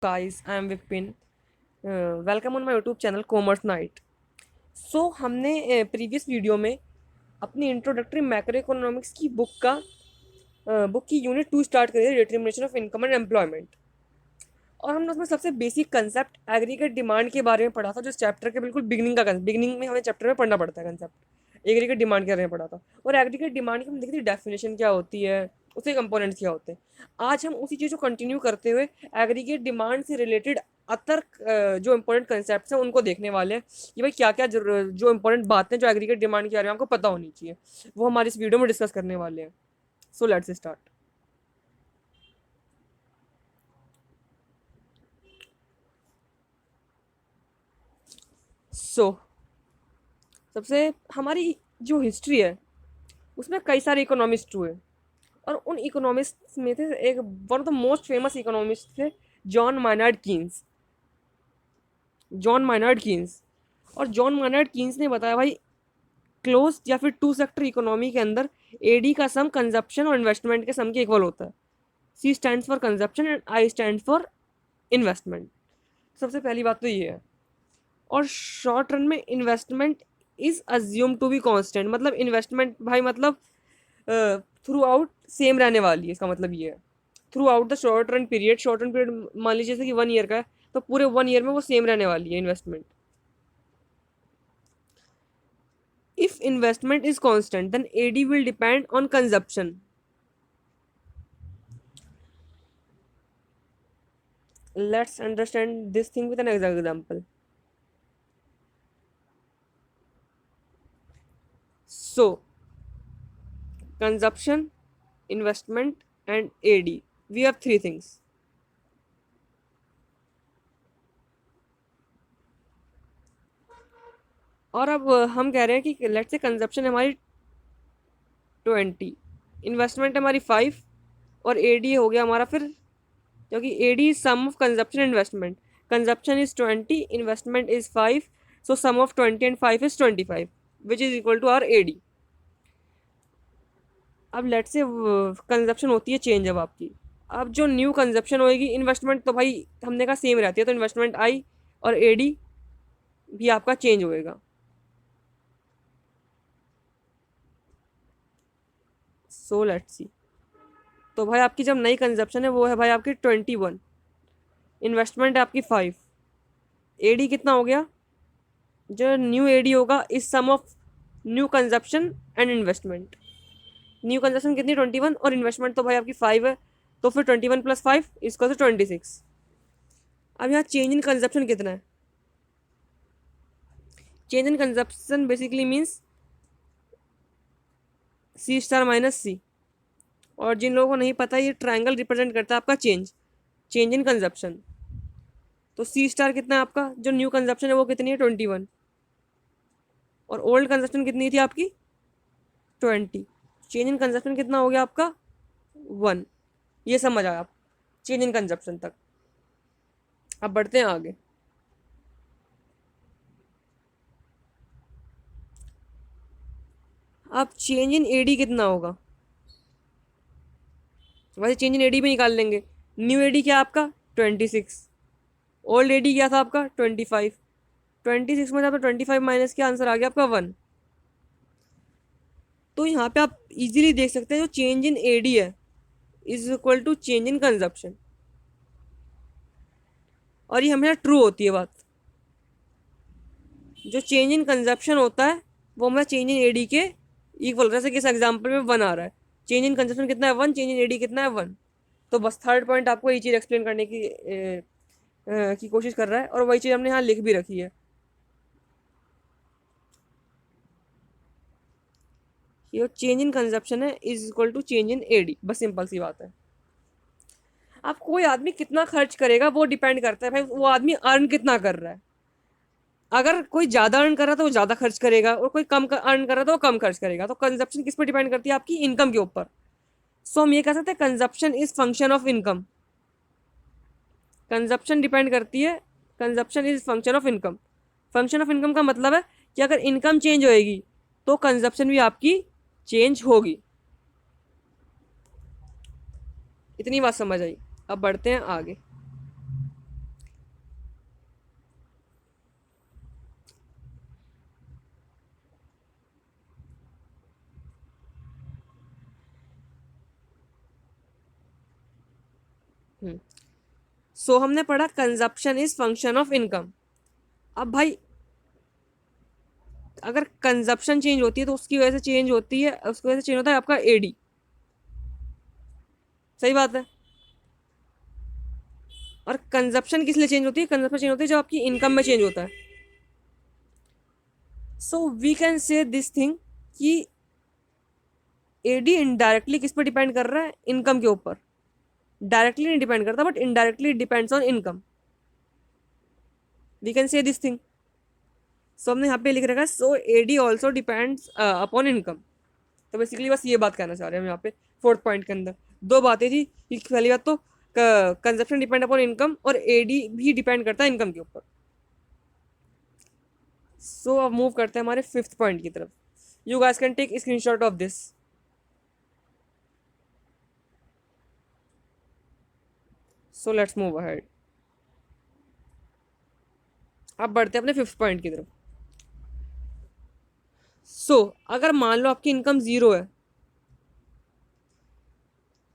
Guys, I am Vipin. Welcome on my YouTube channel Commerce Night. सो हमने previous video में अपनी introductory macro economics की book की unit 2 start करी है, determination of income and employment. और हमने उसमें सबसे बेसिक कंसेप्ट एग्रीगेट डिमांड के बारे में पढ़ा था, जो चैप्टर के बिल्कुल बिगिनिंग में हमें चैप्टर में पढ़ना पड़ता है कंसेप्ट एग्रीगेट डिमांड के बारे में पढ़ा था। और एग्रीगेट डिमांड की हम देखी थी डेफिनेशन क्या होती है, उसके कंपोनेंट्स क्या होते हैं। आज हम उसी चीज़ को कंटिन्यू करते हुए एग्रीगेट डिमांड से रिलेटेड अदर जो इंपॉर्टेंट कंसेप्ट हैं उनको देखने वाले हैं कि भाई क्या क्या जो इंपॉर्टेंट बातें जो एग्रीगेट डिमांड के बारे में आपको पता होनी चाहिए, वो हमारे इस वीडियो में डिस्कस करने वाले हैं। So let's start. सो सबसे हमारी जो हिस्ट्री है उसमें कई सारे इकोनॉमिस्ट हुए, और उन इकोनॉमिस्ट में थे एक one of the most famous economist थे जॉन माइनार्ड कीन्स। और जॉन माइनार्ड कीन्स ने बताया भाई क्लोज या फिर टू सेक्टर इकोनॉमी के अंदर एडी का सम कंजप्शन और इन्वेस्टमेंट के सम के इक्वल होता है। C stand for consumption and I stand for investment. सबसे पहली बात तो ये है। और शॉर्ट रन में investment is assume to be constant, मतलब इन्वेस्टमेंट भाई मतलब थ्रू आउट सेम रहने वाली है। इसका मतलब ये है through out the short run period मान लीजिए जैसे कि 1 ईयर का है, तो पूरे 1 ईयर में वो सेम रहने वाली है investment. If investment is constant then AD will depend on consumption. Let's understand this thing with an example. So consumption, investment and AD, we have three things। और अब हम कह रहे हैं कि लेट्स से कंजप्शन हमारी 20, इन्वेस्टमेंट हमारी 5 और एडी हो गया हमारा फिर, क्योंकि AD is sum of consumption investment. Consumption is 20, investment is 5, so sum of 20 and 5 is 25 which is equal to our AD. अब लेट्स से कंजप्शन होती है चेंज अब आपकी। अब जो न्यू कंजप्शन होएगी, इन्वेस्टमेंट तो भाई हमने कहा सेम रहती है, तो इन्वेस्टमेंट आई और एडी भी आपका चेंज होएगा। So let's see. तो भाई आपकी जब नई कंजप्शन है वो है भाई आपकी 21, इन्वेस्टमेंट है आपकी 5, एडी कितना हो गया, जो न्यू एडी होगा इस sum of new consumption and investment. New consumption कितनी 21 और इन्वेस्टमेंट तो भाई आपकी 5 है, तो फिर 21 + 5 इसका तो 26। अब यहाँ चेंज इन कंजप्शन कितना है। Change in consumption basically means C star minus C. और जिन लोगों को नहीं पता, ये ट्रायंगल रिप्रेजेंट करता है आपका चेंज इन कंजप्शन। तो सी स्टार कितना है आपका, जो न्यू कंजप्शन है वो कितनी है 21, और ओल्ड कंजप्शन कितनी थी आपकी 20। चेंज इन कंजप्शन कितना हो गया आपका 1। ये समझ आया आप चेंज इन कंजप्शन तक। अब बढ़ते हैं आगे। अब चेंज इन एडी कितना होगा, वैसे चेंज इन एडी भी निकाल लेंगे। न्यू एडी क्या आपका 26, ओल्ड एडी क्या था आपका 25। 26 में आपका 25 माइनस क्या आंसर आ गया आपका 1। तो यहाँ पे आप इजीली देख सकते हैं जो चेंज इन एडी है is equal to change in consumption, और ये हमेशा ट्रू होती है बात। जो चेंज इन कंजप्शन होता है वो हमें चेंज इन एडी के इक्वल, जैसे कि इस एग्जाम्पल में 1 आ रहा है, चेंज इन कंजप्शन कितना है 1, चेंज इन एडी कितना है 1। तो बस थर्ड पॉइंट आपको ये चीज़ एक्सप्लेन करने की कोशिश कर रहा है, और वही चीज़ हमने यहाँ लिख भी रखी है। ये चेंज इन कंजप्शन है is equal to change in AD, बस सिंपल सी बात है। अब कोई आदमी कितना खर्च करेगा वो डिपेंड करता है भाई वो आदमी अर्न कितना कर रहा है। अगर कोई ज़्यादा अर्न कर रहा है तो वो ज़्यादा खर्च करेगा, और कोई कम अर्न कर रहा है तो वो कम खर्च करेगा। तो कंजप्शन किस पर डिपेंड करती है, आपकी इनकम के ऊपर। सो हम ये कह सकते हैं consumption is function of income. Consumption depend करती है, consumption is function of income. Function of income का मतलब है कि अगर इनकम चेंज होएगी तो कंजप्शन भी आपकी चेंज होगी। इतनी बात समझ आई। अब बढ़ते हैं आगे। सो हमने पढ़ा consumption is function of income. अब भाई अगर कंजप्शन चेंज होती है तो उसकी वजह से चेंज होती है, उसकी वजह से चेंज होता है आपका एडी। सही बात है। और कंजप्शन किस लिए चेंज होती है? कंजप्शन चेंज होती है जब आपकी इनकम में चेंज होता है। So we can say this thing कि एडी इनडायरेक्टली किस पर डिपेंड कर रहा है? इनकम के ऊपर। डायरेक्टली नहीं डिपेंड करता but indirectly depends on income. We can say this thing. So हमने यहाँ पे लिख रखा है so AD also depends upon income. तो बेसिकली बस ये बात कहना चाह रहे हैं हम यहाँ पे फोर्थ पॉइंट के अंदर। दो बातें थी कि पहली बात तो कंजप्शन डिपेंड अपॉन इनकम और एडी भी डिपेंड करता है इनकम के ऊपर। सो अब मूव करते हैं हमारे फिफ्थ पॉइंट की तरफ। You guys can take screenshot of this. So let's move ahead. अब बढ़ते हैं अपने फिफ्थ पॉइंट की तरफ। सो अगर मान लो आपकी इनकम जीरो है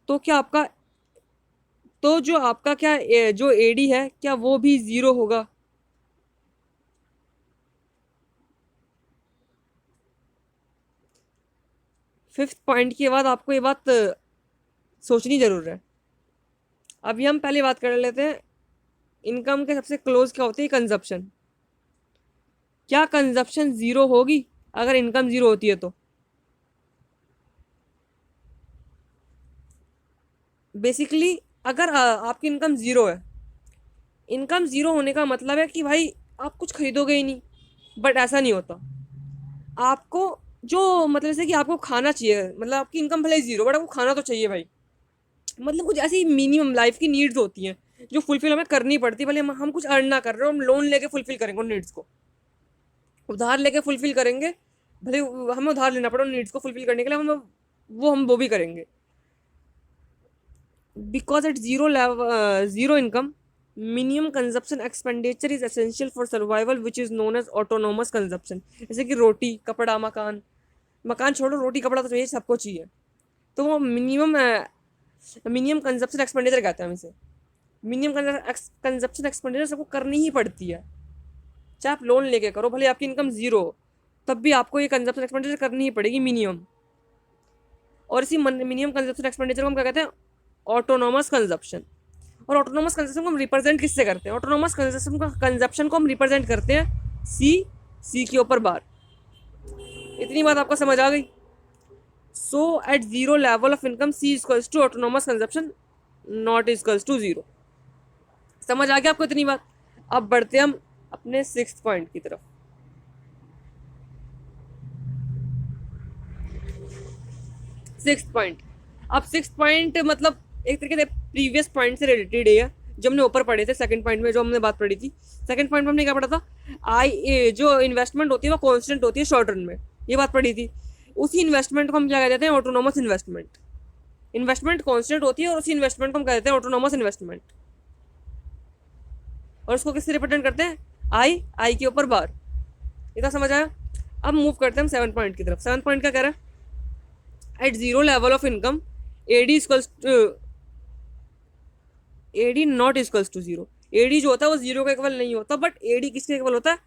तो क्या आपका तो जो आपका क्या जो एडी है क्या वो भी जीरो होगा? फिफ्थ पॉइंट के बाद आपको ये बात सोचनी जरूर है। अभी हम पहले बात कर लेते हैं इनकम के सबसे क्लोज क्या होती है? कंजप्शन। क्या कंजप्शन जीरो होगी अगर इनकम जीरो होती है तो? बेसिकली अगर आपकी इनकम जीरो है, इनकम जीरो होने का मतलब है कि भाई आप कुछ खरीदोगे ही नहीं। बट ऐसा नहीं होता। आपको जो मतलब जैसे कि आपको खाना चाहिए, मतलब आपकी इनकम भले जीरो बट आपको खाना तो चाहिए भाई। मतलब कुछ ऐसी मिनिमम लाइफ की नीड्स होती हैं जो फुलफिल हमें करनी पड़ती है, भले हम कुछ अर्न ना कर रहे हो, हम लोन लेके फुलफिल करेंगे उन नीड्स को, उधार लेके फुलफिल करेंगे। भले हमें उधार लेना पड़े उन नीड्स को फुलफिल करने के लिए, हम वो भी करेंगे। Because at zero level zero income minimum consumption expenditure is essential for survival which is known as autonomous consumption. जैसे कि रोटी कपड़ा मकान, मकान छोड़ो रोटी कपड़ा तो चाहिए, सबको चाहिए। तो वो मिनिमम कंजप्शन एक्सपेंडिचर कहते हैं हम इसे। मिनिमम कंजप्शन एक्सपेंडिचर सबको करनी ही पड़ती है, चाहे आप लोन लेके करो, भले आपकी इनकम जीरो हो, तब भी आपको ये कंजप्शन एक्सपेंडिचर करनी ही पड़ेगी मिनिमम। और इसी मिनिमम कंजप्शन एक्सपेंडिचर को हम क्या कहते हैं? Autonomous consumption. और ऑटोनोमस कंजप्शन को हम रिप्रेजेंट किससे करते हैं? ऑटोनोमस कंजप्शन को हम रिप्रेजेंट करते हैं सी के ऊपर बार। इतनी बात आपको समझ आ गई? So at zero level of income C equals to autonomous consumption not equals to zero. समझ आ गया आपको इतनी बात? अब बढ़ते हम अपने सिक्स्थ पॉइंट की तरफ। Sixth point. अब सिक्स्थ पॉइंट मतलब एक तरीके से प्रीवियस पॉइंट से रिलेटेड है, जो हमने ऊपर पढ़े थे सेकंड पॉइंट में, जो हमने बात पढ़ी थी। सेकंड पॉइंट में हमने क्या पढ़ा था? जो इन्वेस्टमेंट होती है वो कांस्टेंट होती है शॉर्ट रन में, ये बात पढ़ी थी। उसी इन्वेस्टमेंट को हम क्या कहते हैं? Autonomous investment. इन्वेस्टमेंट कांस्टेंट होती है और उसी इन्वेस्टमेंट को हम कहते हैं ऑटोनोमस इन्वेस्टमेंट। और उसको किससे रिप्रेजेंट करते हैं? आई के ऊपर बार। इतना समझ आया? अब मूव करते हैं हम सेवन पॉइंट की तरफ। सेवन पॉइंट क्या कह रहा है? At zero level of income AD equals AD not equals to zero. AD जो होता है वो जीरो का इक्वल नहीं होता, बट एडी किसके इक्वल होता है?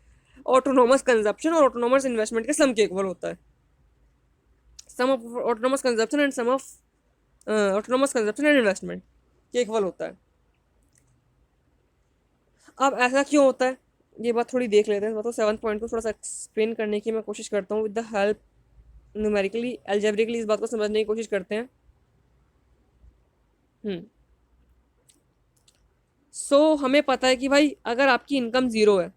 ऑटोनोमस कंजप्शन और ऑटोनोमस इन्वेस्टमेंट के सम के इक्वल होता है। Sum of autonomous consumption and sum of autonomous consumption and investment के इक्वल होता है। अब ऐसा क्यों होता है ये बात थोड़ी देख लेते हैं। मतलब सेवन पॉइंट को थोड़ा सा एक्सप्लेन करने की मैं कोशिश करता हूँ with the help numerically algebraically, इस बात को समझने की कोशिश करते हैं। हमें पता है कि भाई अगर आपकी इनकम जीरो है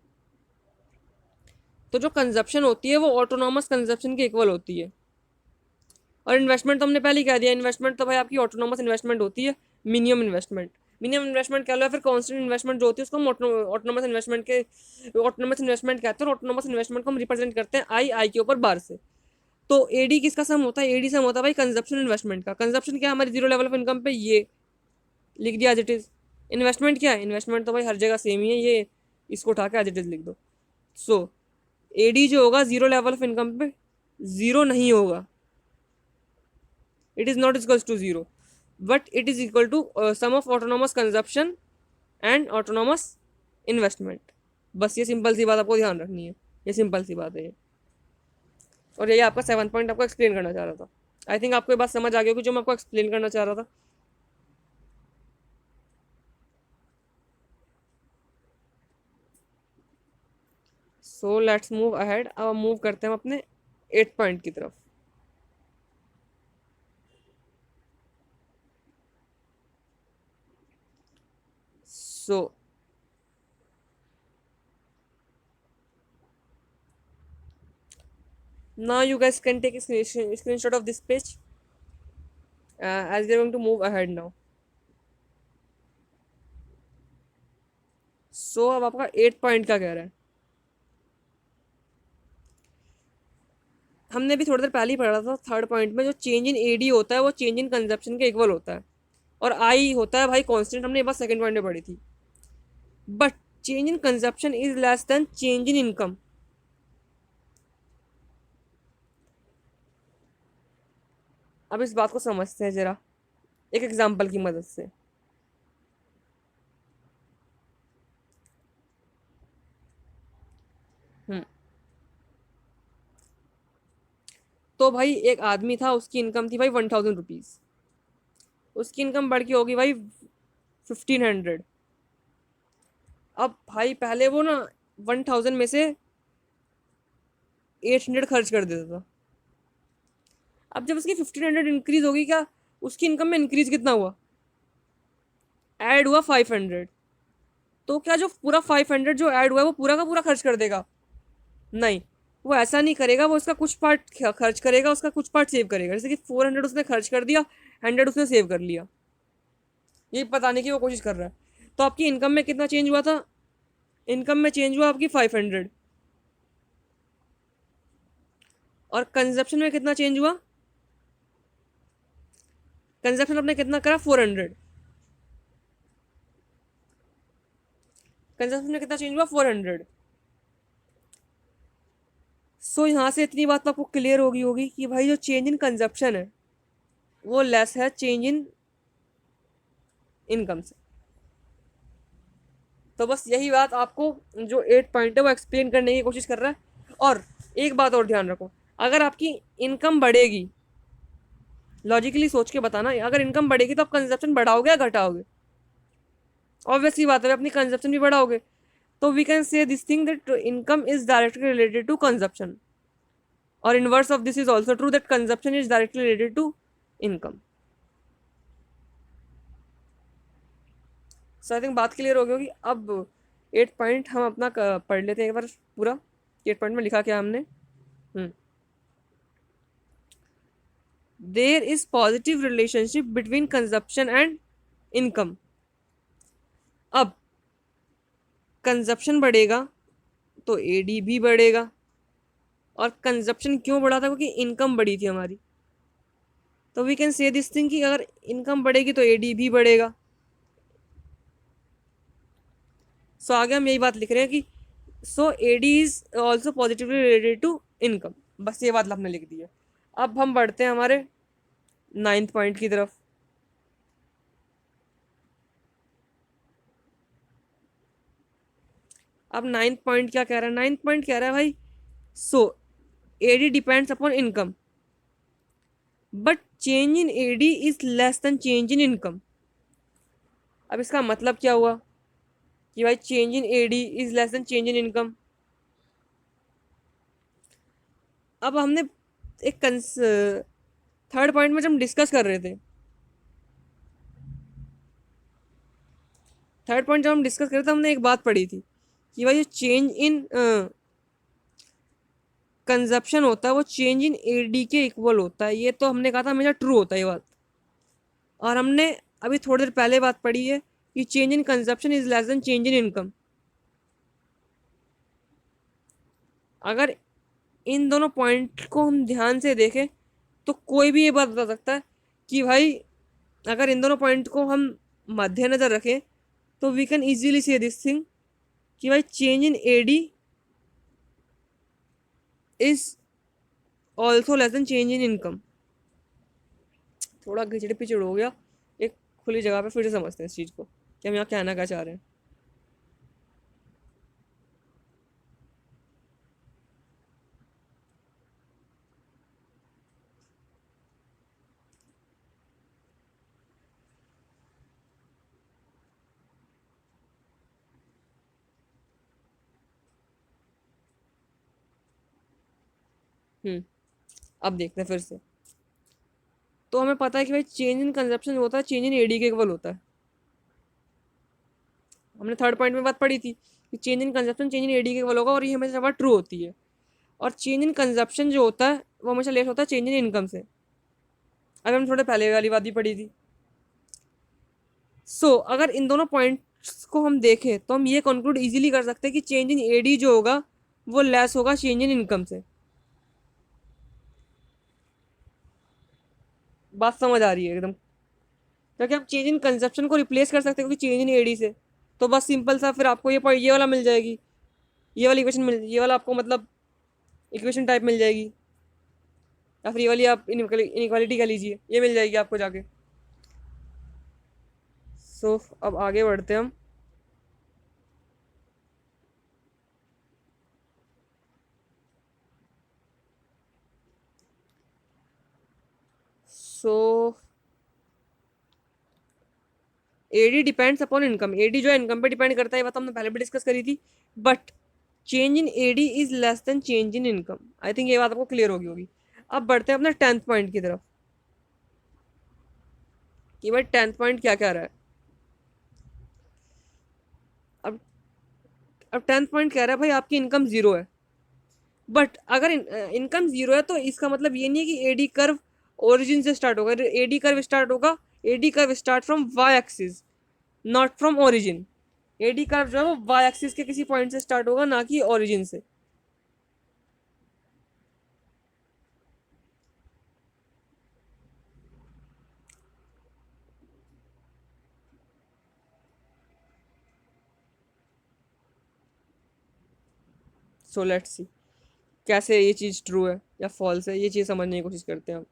तो जो कंजप्शन होती है वो ऑटोनोमस कंजप्शन के इक्वल होती है। और इन्वेस्टमेंट तो हमने पहले ही कह दिया, इन्वेस्टमेंट तो भाई आपकी ऑटोनोमस इन्वेस्टमेंट होती है। मिनिमम इन्वेस्टमेंट, मिनिमम इन्वेस्टमेंट कह लो या फिर कांस्टेंट इन्वेस्टमेंट जो होती है उसको हम ऑटोनोमस इन्वेस्टमेंट कहते हैं। और ऑटोनोमस इन्वेस्टमेंट को हम रिप्रेजेंट करते हैं आई के ऊपर बार से। तो एडी किसका सम होता है? एडी सम होता है भाई कंजप्शन इन्वेस्टमेंट का। कंजप्शन क्या है हमारी जीरो लेवल ऑफ इनकम पे? ये लिख दिया एज इट इज। इन्वेस्टमेंट क्या है? इन्वेस्टमेंट तो भाई हर जगह सेम ही है, ये इसको उठा के एज इट इज लिख दो। सो एडी जो होगा जीरो लेवल ऑफ इनकम पे जीरो नहीं होगा, it is not equals to zero. But it is equal to sum of autonomous consumption and autonomous investment. बस ये सिंपल सी बात आपको ध्यान रखनी है, ये सिंपल सी बात है ये। और यही आपका 7 पॉइंट आपको एक्सप्लेन करना चाह रहा था। आई थिंक आपको ये बात समझ आ गई होगी जो मैं आपको एक्सप्लेन करना चाह रहा था। सो लेट्स मूव अहेड। अब मूव करते हैं हम अपने 8 पॉइंट की तरफ। सो now you guys can take a screenshot of this page as we are going to move ahead now. सो अब आपका 8 पॉइंट क्या कह रहा है? हमने भी थोड़ी देर पहले ही पढ़ा था थर्ड पॉइंट में, जो चेंज इन एडी होता है वो चेंज इन कंजप्शन के इक्वल होता है, और आई होता है भाई कांस्टेंट। हमने ये बात सेकंड पॉइंट में पढ़ी थी। But change in consumption is less than change in income. अब इस बात को समझते हैं जरा एक एग्जांपल की मदद से। हम्म तो भाई एक आदमी था, उसकी इनकम थी भाई 1000 रुपीज। उसकी इनकम बढ़ के होगी भाई 1500। अब भाई पहले वो ना 1000 में से 800 खर्च कर देता था। अब जब उसकी 1500 इंक्रीज होगी, क्या उसकी इनकम में इंक्रीज कितना हुआ? ऐड हुआ 500। तो क्या जो पूरा 500 जो ऐड हुआ है वो पूरा का पूरा खर्च कर देगा? नहीं, वो ऐसा नहीं करेगा। वो उसका कुछ पार्ट खर्च करेगा, उसका कुछ पार्ट सेव करेगा। जैसे कि 400 उसने खर्च कर दिया, 100 उसने सेव कर लिया। ये बताने की वो कोशिश कर रहा है। तो आपकी इनकम में कितना चेंज हुआ था? इनकम में चेंज हुआ आपकी 500। और कंजप्शन में कितना चेंज हुआ? कंजप्शन आपने कितना करा? 400। कंजप्शन में कितना चेंज हुआ? 400। सो यहाँ से इतनी बात तो आपको क्लियर होगी कि भाई जो चेंज इन कंजप्शन है वो लेस है चेंज इन इनकम से। तो बस यही बात आपको जो 8 पॉइंट है वो एक्सप्लेन करने की कोशिश कर रहा है। और एक बात और ध्यान रखो, अगर आपकी इनकम बढ़ेगी, लॉजिकली सोच के बताना, अगर इनकम बढ़ेगी तो आप कंजप्शन बढ़ाओगे या घटाओगे? ऑब्वियसली बात है, अपनी कंजप्शन भी बढ़ाओगे। तो we can say this thing that income is directly related to consumption, और inverse of this is also true that consumption is directly related to income. So I think बात clear हो गई होगी। अब 8 पॉइंट हम अपना पढ़ लेते हैं एक बार पूरा। 8 पॉइंट में लिखा क्या हमने? There is positive relationship between consumption and income. अब कंजप्शन बढ़ेगा तो एडी भी बढ़ेगा। और कंजप्शन क्यों बढ़ा था? क्योंकि इनकम बढ़ी थी हमारी। तो we can say this thing कि अगर इनकम बढ़ेगी तो एडी भी बढ़ेगा। सो आगे हम यही बात लिख रहे हैं कि so AD is also positively related to income. बस ये बात आपने लिख दी है। अब हम बढ़ते हैं हमारे 9th पॉइंट की तरफ। अब 9th पॉइंट क्या कह रहा है? 9th पॉइंट कह रहा है भाई so AD depends upon income but change in AD is less than change in income. अब इसका मतलब क्या हुआ कि भाई change in AD is less than change in income? अब हमने एक थर्ड पॉइंट में जब हम डिस्कस कर रहे थे, थर्ड पॉइंट जब हम डिस्कस कर रहे थे, हमने एक बात पढ़ी थी कि भाई जो चेंज इन कंजप्शन होता है वो चेंज इन एडी के इक्वल होता है। ये तो हमने कहा था हमेशा ट्रू होता है ये बात। और हमने अभी थोड़ी देर पहले बात पढ़ी है कि change in consumption is less than change in income. अगर इन दोनों पॉइंट को हम ध्यान से देखें तो कोई भी ये बात बता सकता है कि भाई अगर इन दोनों पॉइंट को हम मद्देनजर रखें तो we can easily say this thing कि भाई change in AD is also less than change in income. थोड़ा घिचड़ पिचड़ हो गया, खुली जगह पे फिर से समझते हैं इस चीज़ को कि हम यहाँ कहना क्या चाह रहे हैं। अब देखते हैं फिर से। तो हमें पता है कि भाई चेंज इन कंजप्शन होता है चेंज इन एडी के इक्वल होता है। हमने थर्ड पॉइंट में बात पढ़ी थी कि change in consumption change in AD के इक्वल होगा, और ये हमेशा बात ट्रू होती है। और चेंज इन कंजप्शन जो होता है वो हमेशा लेस होता है चेंज इन इनकम से। अगर हम थोड़े पहले वाली बात भी पढ़ी थी। अगर इन दोनों पॉइंट्स को हम देखें तो हम ये कंक्लूड इजीली कर सकते हैं कि चेंज इन एडी जो होगा वो लेस होगा चेंज इन इनकम से। बात समझ आ रही है एकदम, क्योंकि हम चेंज इन कंजप्शन को रिप्लेस कर सकते हैं क्योंकि चेंज इन एडी से। तो बस सिंपल सा फिर आपको ये वाला मिल जाएगी, ये वाला आपको मतलब इक्वेशन टाइप मिल जाएगी, या फिर ये वाली आप इनइक्वालिटी कह लीजिए, ये मिल जाएगी आपको जाके। अब आगे बढ़ते हैं हम। So AD depends upon income. AD जो है इनकम पे डिपेंड करता है, बात हमने पहले भी डिस्कस करी थी। But change in AD is less than change in income. I think ये बात आपको क्लियर होगी। अब बढ़ते हैं अपने 10th पॉइंट की तरफ कि भाई 10th पॉइंट क्या क्या रहा है। अब अब 10th पॉइंट कह रहा है भाई आपकी इनकम जीरो है। बट अगर इनकम जीरो है तो इसका मतलब ये नहीं है कि एडी कर्व ओरिजिन से स्टार्ट होगा। एडी कर्व स्टार्ट होगा, AD curve start from Y axis not from origin. AD curve जो है वो वाई एक्सिस के किसी पॉइंट से स्टार्ट होगा, ना कि ओरिजिन से। लेट्स सी कैसे ये चीज़ ट्रू है या फॉल्स है, ये चीज़ समझने की कोशिश करते हैं हम।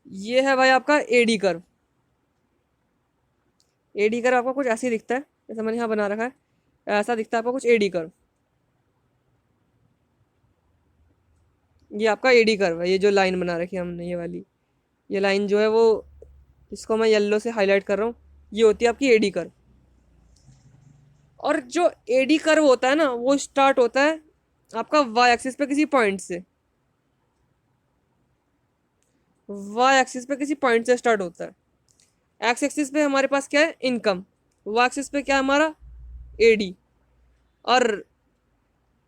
ये है भाई आपका एडी कर्व। एडी कर्व आपका कुछ ऐसे ही दिखता है, जैसे मैंने यहाँ बना रखा है, ऐसा दिखता है आपको कुछ एडी कर्व। ये आपका एडी कर्व है, ये जो लाइन बना रखी है हमने, ये वाली, ये लाइन जो है वो, इसको मैं येलो से हाईलाइट कर रहा हूँ, ये होती है आपकी एडी कर्व। और जो एडी कर्व होता है ना वो स्टार्ट होता है आपका वाई एक्सिस पे किसी पॉइंट से। वाई एक्सिस पे किसी पॉइंट से स्टार्ट होता है। एक्स एक्सिस पे हमारे पास क्या है, इनकम। वाई एक्सिस पे क्या है हमारा, एडी। और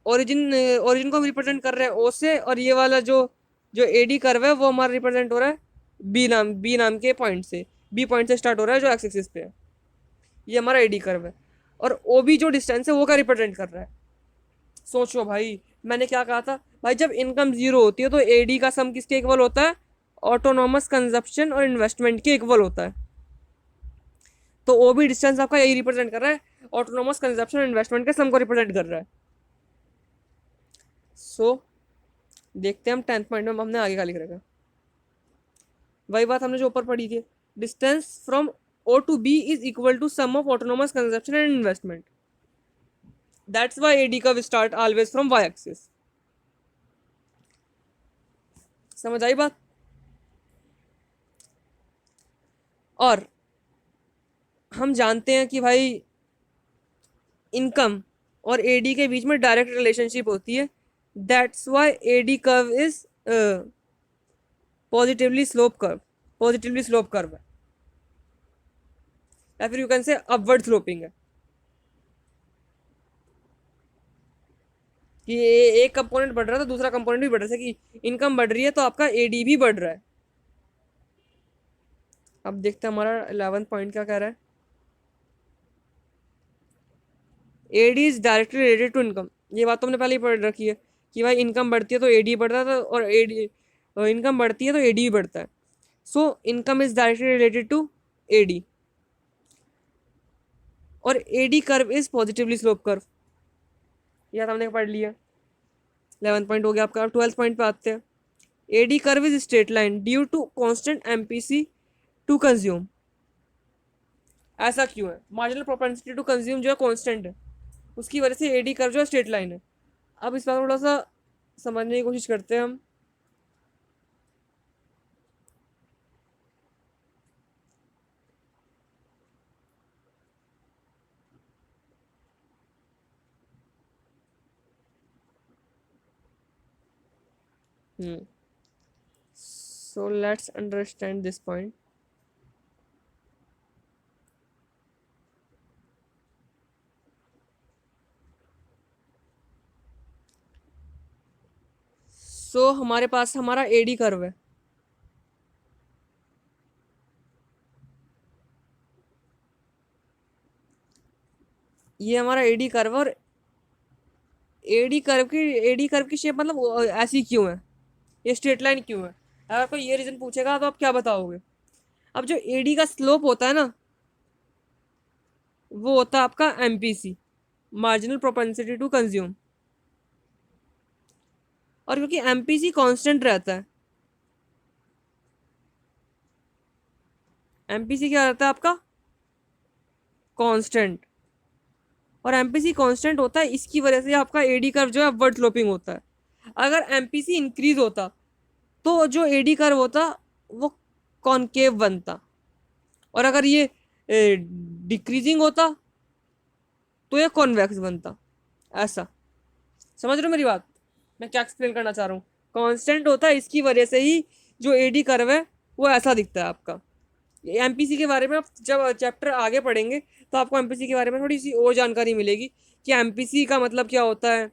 ओरिजिन ओरिजिन को हम रिप्रेजेंट कर रहे हैं ओ से, और ये वाला जो जो एडी कर्व है वो हमारा रिप्रेजेंट हो रहा है बी नाम के पॉइंट से। बी पॉइंट से स्टार्ट हो रहा है जो एक्स एक्सिस पे है, ये हमारा एडी कर्व है। और ओ बी जो डिस्टेंस है वो क्या रिप्रेजेंट कर रहा है। सोचो भाई, मैंने क्या कहा था भाई, जब इनकम जीरो होती है तो एडी का सम किसके इक्वल होता है, ऑटोनॉमस कंजप्शन और इन्वेस्टमेंट के इक्वल होता है। तो ओ बी डिस्टेंस आपका यही रिप्रेजेंट कर रहा है, ऑटोनॉमस कंजप्शन और इन्वेस्टमेंट के सम को रिप्रेजेंट कर रहा है। देखते हैं हम 10th पॉइंट में हमने आगे क्या लिख रखा है। वही बात हमने जो ऊपर पढ़ी थी, distance from O to B is equal to sum of autonomous consumption and investment. That's why AD curve start always from Y axis. समझ आई बात। और हम जानते हैं कि भाई इनकम और एडी के बीच में डायरेक्ट रिलेशनशिप होती है। That's why AD curve is positively slope curve है, या फिर you can say upward sloping है। कि एक कंपोनेंट बढ़ रहा है तो दूसरा कंपोनेंट भी बढ़ रहा है, कि इनकम बढ़ रही है तो आपका एडी भी बढ़ रहा है। अब देखते हैं हमारा 11th पॉइंट क्या कह रहा है। AD is directly related to income. ये बात तो हमने पहले ही पढ़ रखी है कि भाई इनकम बढ़ती है तो एडी बढ़ता है, और एडी इनकम बढ़ती है तो एडी भी बढ़ता है। Income is directly related to AD, और AD curve is positively slope curve. ये तो हमने पढ़ लिया। 11th पॉइंट हो गया आपका। अब 12th पॉइंट पे आते हैं। AD curve is straight line due to constant MPC to consume. ऐसा क्यों है? मार्जिनल प्रोपेंसिटी टू कंज्यूम जो है कांस्टेंट है, उसकी वजह से एडी कर्व जो है स्ट्रेट लाइन है। अब इस बार थोड़ा सा समझने की कोशिश करते हैं हम। So let's understand this point. So हमारे पास हमारा एडी कर्व है। ये हमारा एडी कर्व, और एडी कर्व की शेप मतलब ऐसी क्यों है, ये स्ट्रेट लाइन क्यों है? अगर कोई ये रीजन पूछेगा तो आप क्या बताओगे? अब जो एडी का स्लोप होता है ना, वो होता है आपका MPC, marginal propensity to consume. और क्योंकि एमपीसी कांस्टेंट रहता है, एमपीसी क्या रहता है आपका? कांस्टेंट। और एमपीसी कांस्टेंट होता है, इसकी वजह से आपका एडी कर्व जो है अपवर्ड स्लोपिंग होता है। अगर एमपीसी इंक्रीज होता तो जो एडी कर्व होता वो कॉनकेव बनता, और अगर ये डिक्रीजिंग होता तो ये कॉन्वेक्स बनता। ऐसा समझ रहे हो मेरी बात? मैं क्या एक्सप्लेन करना चाह रहा हूँ? कांस्टेंट होता है, इसकी वजह से ही जो एडी कर्व है वो ऐसा दिखता है आपका। एमपीसी के बारे में आप जब चैप्टर आगे पढ़ेंगे तो आपको एमपीसी के बारे में थोड़ी सी और जानकारी मिलेगी कि एमपीसी का मतलब क्या होता है।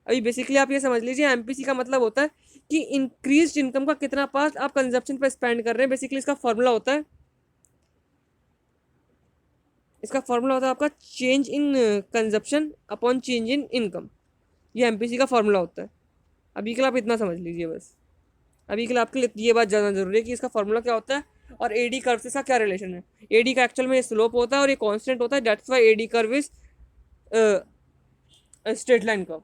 अभी बेसिकली आप ये समझ लीजिए, एमपीसी का मतलब होता है कि इंक्रीज इनकम का कितना पार्ट आप कंजप्शन पर स्पेंड कर रहे हैं। बेसिकली इसका फॉर्मूला होता है, आपका change in consumption upon change in income. ये एमपीसी का फॉर्मूला होता है। अभी के लिए आप इतना समझ लीजिए बस। अभी के लिए आपके लिए ये बात जानना जरूरी है कि इसका फॉर्मूला क्या होता है और एडी कर्व से इसका क्या रिलेशन है। एडी का एक्चुअल में स्लोप होता है और ये कांस्टेंट होता है, that's why AD curve is straight line curve.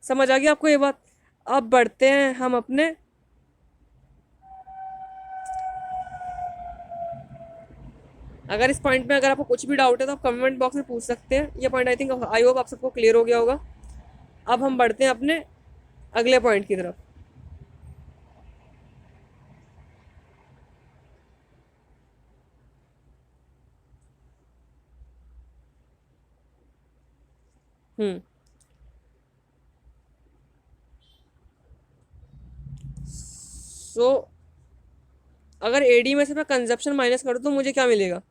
समझ आ गया आपको ये बात? अब बढ़ते हैं हम अपने अगर इस पॉइंट में अगर आपको कुछ भी डाउट है तो आप कमेंट बॉक्स में पूछ सकते हैं। ये point I think I hope आप सबको क्लियर हो गया होगा। अब हम बढ़ते हैं अपने अगले पॉइंट की तरफ। हम्म सो अगर एडी में से मैं कंजप्शन माइनस करूँ तो मुझे क्या मिलेगा?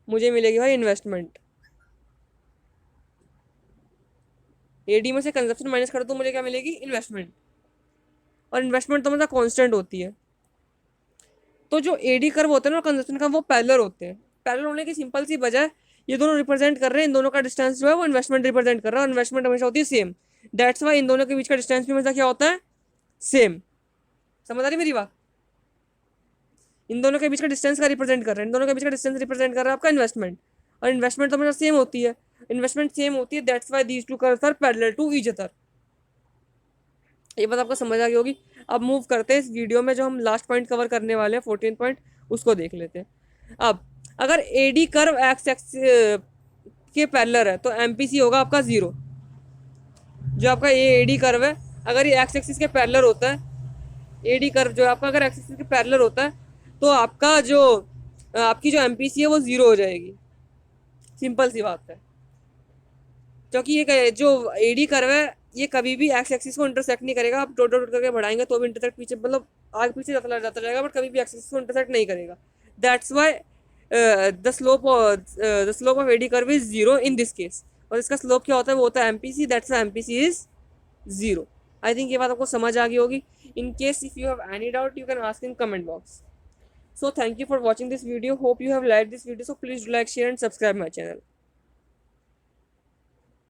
मुझे मिलेगी भाई इन्वेस्टमेंट। एडी में से कंजप्शन माइनस करूँ तो मुझे क्या मिलेगी? इन्वेस्टमेंट। और इन्वेस्टमेंट तो मतलब कांस्टेंट होती है। तो जो एडी कर्व होता है ना कंजप्शन का, वो पैरेलल होते हैं। पैरेलल होने की सिंपल सी वजह है, ये दोनों रिप्रेजेंट कर रहे हैं, इन दोनों का डिस्टेंस जो है वो इन्वेस्टमेंट रिप्रेजेंट कर रहा है। इन्वेस्टमेंट हमेशा होती है सेम, दैट्स वाई इन दोनों के बीच का डिस्टेंस भी हमेशा क्या होता है? सेम। समझ आ रही मेरी बात? इन दोनों के बीच का डिस्टेंस का रिप्रेजेंट कर रहा है, इन दोनों के बीच का डिस्टेंस रिप्रेजेंट कर रहा है आपका इन्वेस्टमेंट। और इन्वेस्टमेंट तो हमेशा सेम होती है, इन्वेस्टमेंट सेम होती है, that's why these two curves are parallel to each other. ये बात आपको समझ आ गई होगी। अब मूव करते हैं इस वीडियो में, जो हम लास्ट पॉइंट कवर करने वाले हैं 14 पॉइंट, उसको देख लेते हैं। अब अगर एडी कर्व एक्स एक्स के पैरेलल है तो एमपीसी होगा आपका 0। जो आपका ये एडी कर्व है, अगर ये एक्स एक्सिस के पैरेलल होता है, एडी कर्व जो आपका अगर एक्स एक्सिस के पैरेलल होता है तो आपका जो आपकी जो एमपीसी है वो 0 हो जाएगी। सिंपल सी बात है, क्योंकि ये जो एडी कर्व है ये कभी भी एक्स एक्सिस को इंटरसेक्ट नहीं करेगा। आप डॉट डॉट करके बढ़ाएंगे तो भी इंटरसेक्ट पीछे मतलब आगे पीछे जाता रहेगा, बट कभी भी एक्स एक्सिस को इंटरसेक्ट नहीं करेगा। That's why the slope of AD curve is 0 in this case. और इसका स्लोप क्या होता है? वो होता है MPC, that's why MPC is 0। I think ये बात आपको समझ आ गई होगी। In case if you have any doubt you can ask in comment box. So thank you for watching this video. Hope you have liked this video. So please do like, share and subscribe my channel.